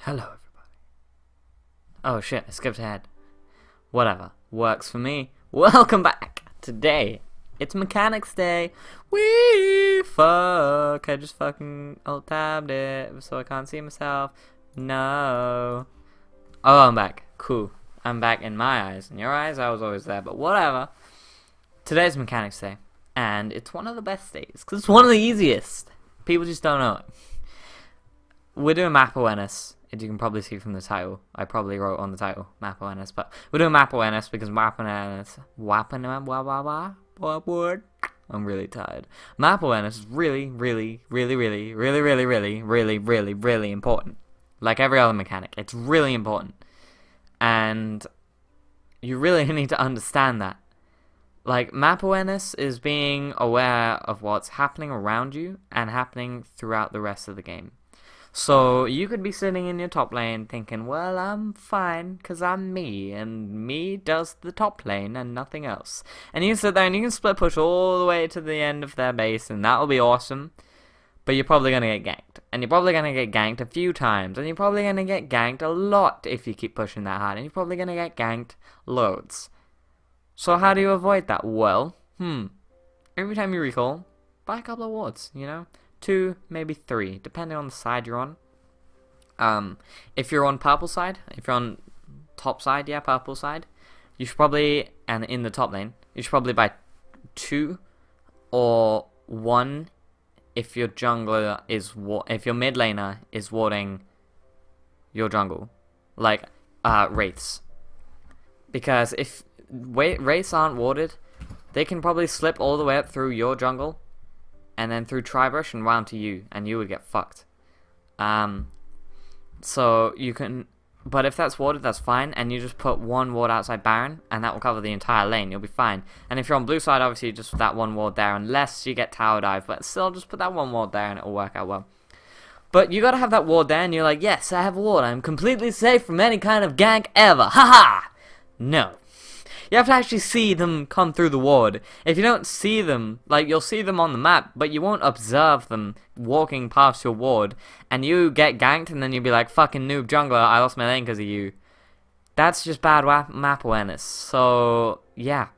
Hello, everybody. Oh shit, I skipped ahead. Whatever. Works for me. Welcome back. Today, it's Mechanics Day. Wee fuck. I just fucking alt-tabbed it so I can't see myself. No. Oh, I'm back. Cool. I'm back in my eyes. In your eyes, I was always there, but whatever. Today's Mechanics Day. And it's one of the best days, because it's one of the easiest. People just don't know it. We're doing map awareness. As you can probably see from the title, I probably wrote on the title map awareness, but we're doing map awareness because map awareness. I'm really tired. Map awareness is really important. Like every other mechanic, it's really important, and you really need to understand that. Like, map awareness is being aware of what's happening around you and happening throughout the rest of the game. So, you could be sitting in your top lane thinking, well, I'm fine, because I'm me, and me does the top lane and nothing else. And you can sit there and you can split push all the way to the end of their base, and that'll be awesome. But you're probably going to get ganked. And you're probably going to get ganked a few times, and you're probably going to get ganked a lot if you keep pushing that hard, and you're probably going to get ganked loads. So how do you avoid that? Well, every time you recall, buy a couple of wards, you know? 2, maybe 3, depending on the side you're on. If you're on purple side, if you're on top side, yeah, purple side, you should probably, and in the top lane, you should probably buy 2 or 1 if your jungler is, if your mid laner is warding your jungle, like, wraiths. Because if wraiths aren't warded, they can probably slip all the way up through your jungle, and then through Tribrush and round to you, and you would get fucked. So you can, but if that's warded, that's fine, and you just put 1 ward outside Baron, and that will cover the entire lane, you'll be fine. And if you're on blue side, obviously just put that 1 ward there, unless you get tower dive, but still just put that 1 ward there and it'll work out well. But you gotta have that ward there, and you're like, yes, I have a ward, I'm completely safe from any kind of gank ever, haha! No. You have to actually see them come through the ward. If you don't see them, like, you'll see them on the map, but you won't observe them walking past your ward, and you get ganked, and then you'll be like, fucking noob jungler, I lost my lane because of you. That's just bad map awareness. So, yeah.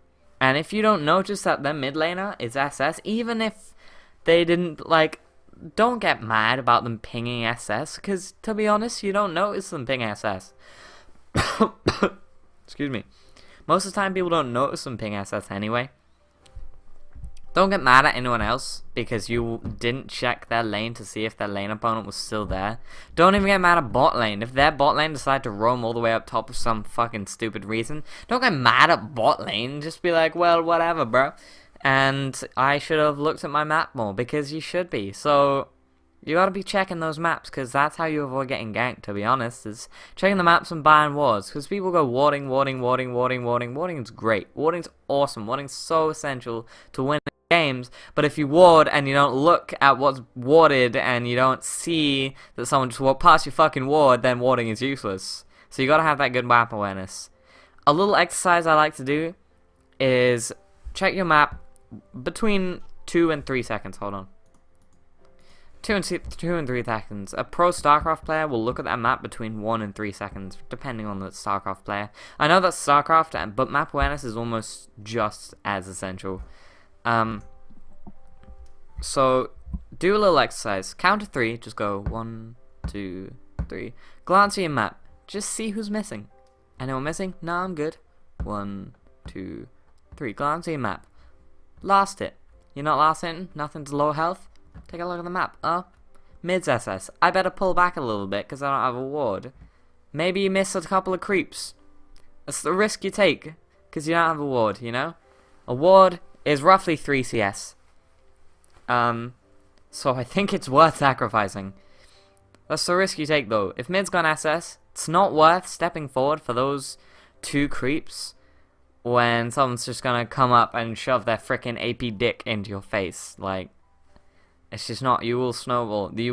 And if you don't notice that their mid laner is SS, even if they didn't, like, don't get mad about them pinging SS, because, to be honest, you don't notice them ping SS. Excuse me. Most of the time, people don't notice them ping SS anyway. Don't get mad at anyone else because you didn't check their lane to see if their lane opponent was still there. Don't even get mad at bot lane. If their bot lane decide to roam all the way up top for some fucking stupid reason, don't get mad at bot lane. Just be like, well, whatever, bro. And I should have looked at my map more, because you should be. So you gotta be checking those maps, because that's how you avoid getting ganked, to be honest, is checking the maps and buying wards, because people go warding. Warding is great. Warding's awesome. Warding's so essential to winning games, but if you ward and you don't look at what's warded and you don't see that someone just walked past your fucking ward, then warding is useless. So you gotta have that good map awareness. A little exercise I like to do is check your map between 2 and 3 seconds. Hold on. 2 and 3 seconds. A pro StarCraft player will look at that map between 1 and 3 seconds, depending on the StarCraft player. I know that's StarCraft, but map awareness is almost just as essential. So do a little exercise. Count to 3. Just go 1, 2, 3. Glance at your map. Just see who's missing. Anyone missing? No, I'm good. 1, 2, 3. Glance at your map. Last hit. You're not last hitting? Nothing's low health? Take a look at the map. Oh, mid's SS. I better pull back a little bit because I don't have a ward. Maybe you miss a couple of creeps. That's the risk you take because you don't have a ward, you know? A ward is roughly 3 CS. So I think it's worth sacrificing. That's the risk you take, though. If mid's gone SS, it's not worth stepping forward for those 2 creeps when someone's just gonna come up and shove their frickin' AP dick into your face. Like, it's just not. You will snowball. They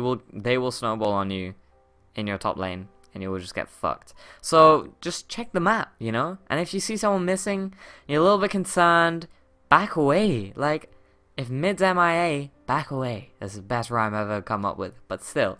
will snowball on you in your top lane, and you will just get fucked. So just check the map, you know. And if you see someone missing, you're a little bit concerned, back away. Like, if mid's MIA, back away. That's the best rhyme I've ever come up with. But still,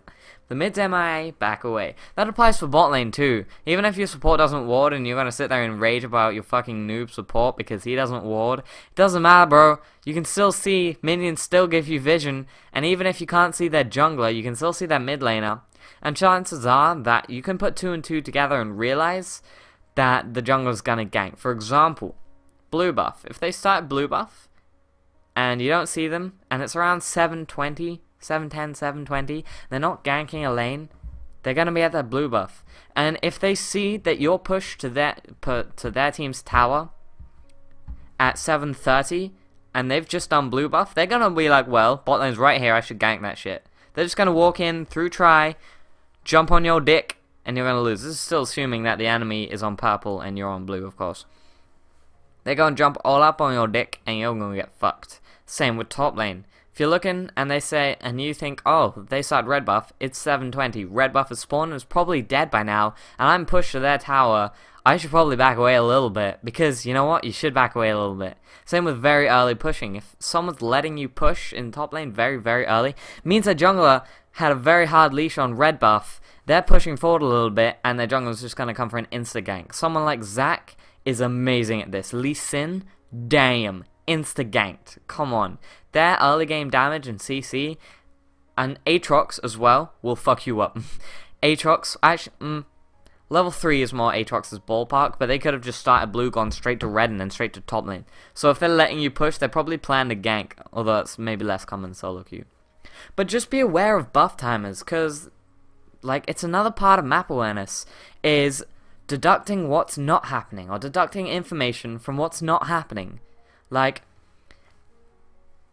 The mid's MIA, back away. That applies for bot lane too. Even if your support doesn't ward and you're gonna sit there and rage about your fucking noob support because he doesn't ward, it doesn't matter, bro. You can still see, minions still give you vision, and even if you can't see their jungler, you can still see their mid laner. And chances are that you can put 2 and 2 together and realize that the jungler's gonna gank. For example, blue buff. If they start blue buff and you don't see them, and it's around 720, 710, 720, they're not ganking a lane, they're going to be at that blue buff. And if they see that you're pushed to their team's tower at 730 and they've just done blue buff, they're going to be like, well, bot lane's right here, I should gank that shit. They're just going to walk in through try, jump on your dick, and you're going to lose. This is still assuming that the enemy is on purple and you're on blue, of course. They're going to jump all up on your dick and you're going to get fucked. Same with top lane. If you're looking and they say, and you think, oh, they started red buff, it's 720, red buff is spawned and is probably dead by now, and I'm pushed to their tower, I should probably back away a little bit, because you know what, you should back away a little bit. Same with very early pushing. If someone's letting you push in top lane very, very early, it means their jungler had a very hard leash on red buff, they're pushing forward a little bit, and their jungler's just going to come for an insta gank. Someone like Zac is amazing at this. Lee Sin, damn, insta-ganked. Come on. Their early game damage and CC and Aatrox as well will fuck you up. Aatrox, actually, level 3 is more Aatrox's ballpark, but they could have just started blue, gone straight to red, and then straight to top lane. So if they're letting you push, they're probably planning to gank, although it's maybe less common solo queue. But just be aware of buff timers, because, like, it's another part of map awareness, is deducting what's not happening, or deducting information from what's not happening. Like,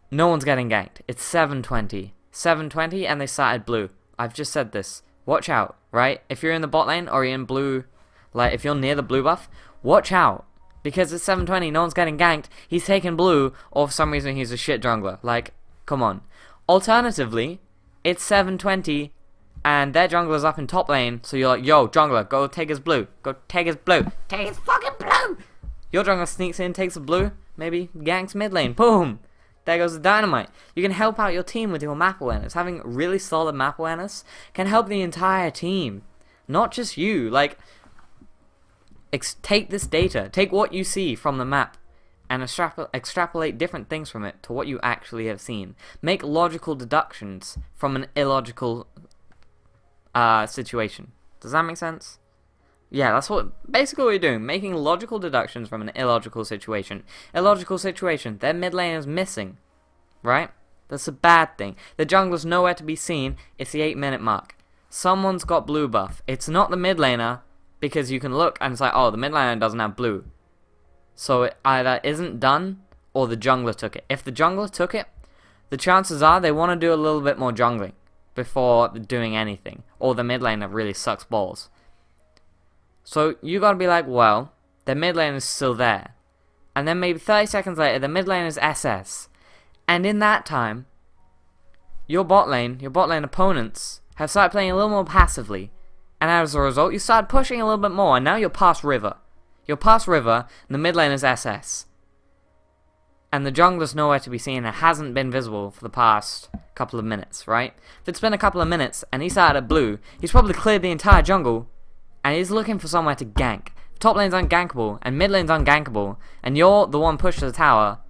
no one's getting ganked. It's 720. 720 and they started blue. I've just said this. Watch out, right? If you're in the bot lane or you're in blue, like if you're near the blue buff, watch out. Because it's 720, no one's getting ganked. He's taking blue, or for some reason he's a shit jungler. Like, come on. Alternatively, it's 720 and their jungler's up in top lane, so you're like, yo, jungler, go take his blue. Go take his blue. Take his fucking blue! Your jungler sneaks in, takes the blue, maybe ganks mid lane. Boom! There goes the dynamite. You can help out your team with your map awareness. Having really solid map awareness can help the entire team. Not just you. Like, take this data. Take what you see from the map and extrapolate different things from it to what you actually have seen. Make logical deductions from an illogical situation. Does that make sense? Yeah, that's basically what you're doing. Making logical deductions from an illogical situation. Illogical situation. Their mid lane is missing. Right? That's a bad thing. The jungler's nowhere to be seen. It's the 8-minute mark. Someone's got blue buff. It's not the mid laner, because you can look and it's like, oh, the mid laner doesn't have blue. So it either isn't done or the jungler took it. If the jungler took it, the chances are they want to do a little bit more jungling before doing anything. Or the mid laner really sucks balls. So you gotta be like, well, the mid lane is still there. And then maybe 30 seconds later, the mid lane is SS. And in that time, your bot lane opponents have started playing a little more passively. And as a result, you start pushing a little bit more, and now you're past river. You're past river, and the mid lane is SS. And the jungler's nowhere to be seen, and hasn't been visible for the past couple of minutes, right? If it's been a couple of minutes, and he started at blue, he's probably cleared the entire jungle, and he's looking for somewhere to gank. If top lane's ungankable, and mid lane's ungankable, and you're the one pushed to the tower,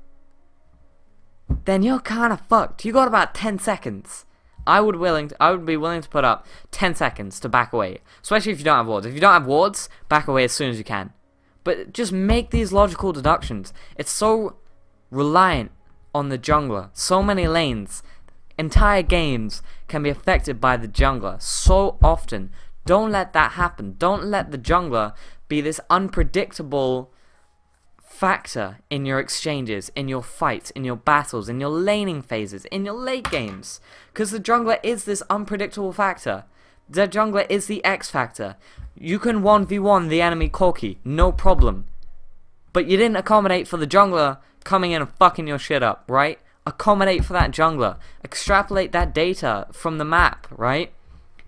then you're kinda fucked. You got about 10 seconds. I would be willing to put up 10 seconds to back away. Especially if you don't have wards. If you don't have wards, back away as soon as you can. But just make these logical deductions. It's so reliant on the jungler. So many lanes. Entire games can be affected by the jungler so often. Don't let that happen. Don't let the jungler be this unpredictable factor in your exchanges, in your fights, in your battles, in your laning phases, in your late games. Because the jungler is this unpredictable factor. The jungler is the X factor. You can 1v1 the enemy Corki, no problem. But you didn't accommodate for the jungler coming in and fucking your shit up, right? Accommodate for that jungler. Extrapolate that data from the map, right?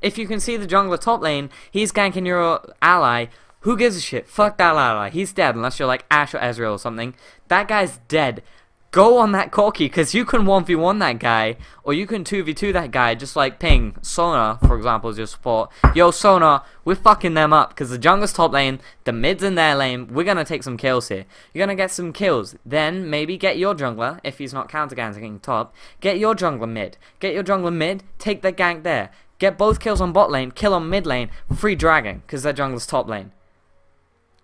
If you can see the jungler top lane, he's ganking your ally, who gives a shit? Fuck that ally. He's dead unless you're like Ashe or Ezreal or something. That guy's dead. go on that Corki, because you can 1v1 that guy, or you can 2v2 that guy, just like ping Sona, for example, as your support. Yo, Sona, we're fucking them up, because the jungle's top lane, the mid's in their lane, we're going to take some kills here. You're going to get some kills, then maybe get your jungler, if he's not counter-ganking top, get your jungler mid. Get your jungler mid, take the gank there. Get both kills on bot lane, kill on mid lane, free dragon, because their jungler's top lane.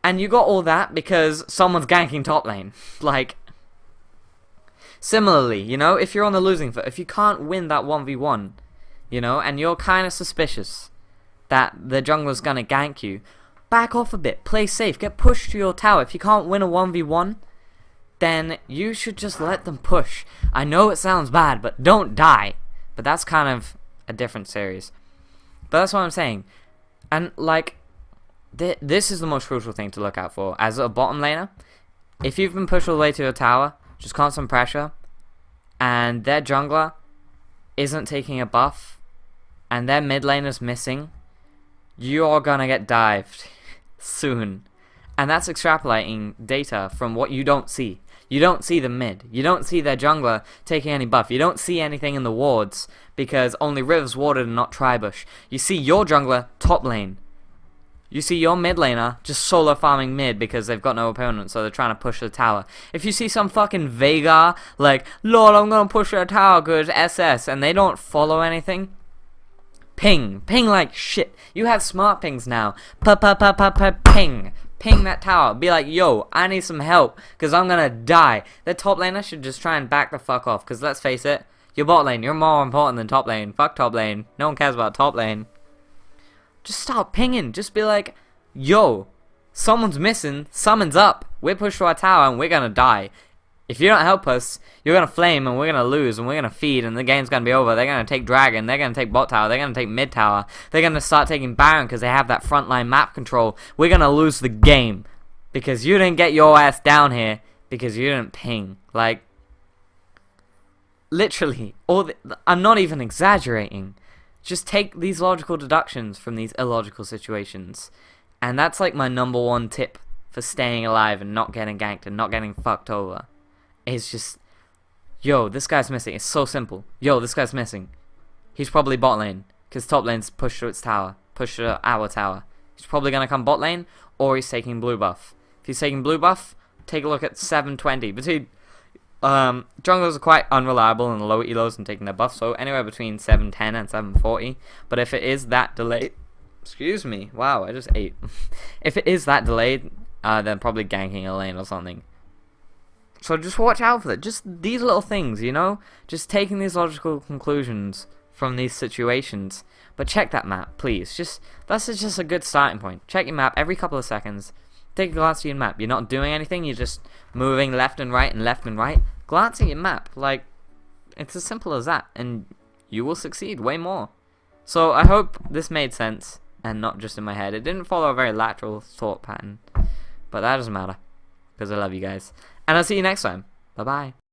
And you got all that because someone's ganking top lane. Like, similarly, you know, if you're on the losing foot, if you can't win that 1v1, you know, and you're kind of suspicious that the jungler's gonna gank you, back off a bit, play safe, get pushed to your tower. If you can't win a 1v1, then you should just let them push. I know it sounds bad, but don't die. But that's kind of a different series. But that's what I'm saying. And, like, this is the most crucial thing to look out for. As a bottom laner, if you've been pushed all the way to your tower, just constant pressure, and their jungler isn't taking a buff, and their mid laner's missing, you're gonna get dived soon. And that's extrapolating data from what you don't see. You don't see the mid. You don't see their jungler taking any buff. You don't see anything in the wards, because only River's warded and not Tribush. You see your jungler top lane. You see your mid laner just solo farming mid because they've got no opponent, so they're trying to push the tower. If you see some fucking Veigar, like, Lord, I'm gonna push their tower because SS, and they don't follow anything, ping like shit. You have smart pings now. Ping that tower. Be like, yo, I need some help because I'm gonna die. The top laner should just try and back the fuck off, because let's face it, your bot lane, you're more important than top lane. Fuck top lane. No one cares about top lane. Just start pinging. Just be like, yo, someone's missing, summons up, we're pushed to our tower and we're gonna die. If you don't help us, you're gonna flame and we're gonna lose and we're gonna feed and the game's gonna be over. They're gonna take dragon, they're gonna take bot tower, they're gonna take mid tower, they're gonna start taking baron because they have that frontline map control. We're gonna lose the game because you didn't get your ass down here because you didn't ping. Like, literally, I'm not even exaggerating. Just take these logical deductions from these illogical situations. And that's like my #1 tip for staying alive and not getting ganked and not getting fucked over. It's just, yo, this guy's missing. It's so simple. Yo, this guy's missing. He's probably bot lane, because top lane's pushed to its tower. Pushed to our tower. He's probably going to come bot lane, or he's taking blue buff. If he's taking blue buff, take a look at 720. Between junglers are quite unreliable and low elos and taking their buff, so anywhere between 710 and 740. But if it is that delayed, excuse me, wow, I just ate. If it is that delayed, then probably ganking a lane or something. So just watch out for that. Just these little things, you know? Just taking these logical conclusions from these situations. But check that map, please. That's just a good starting point. Check your map every couple of seconds. Take a glance at your map. You're not doing anything, you're just moving left and right and left and right. Glance at your map. Like, it's as simple as that, and you will succeed way more. So I hope this made sense, and not just in my head. It didn't follow a very lateral thought pattern, but that doesn't matter, because I love you guys. And I'll see you next time. Bye-bye.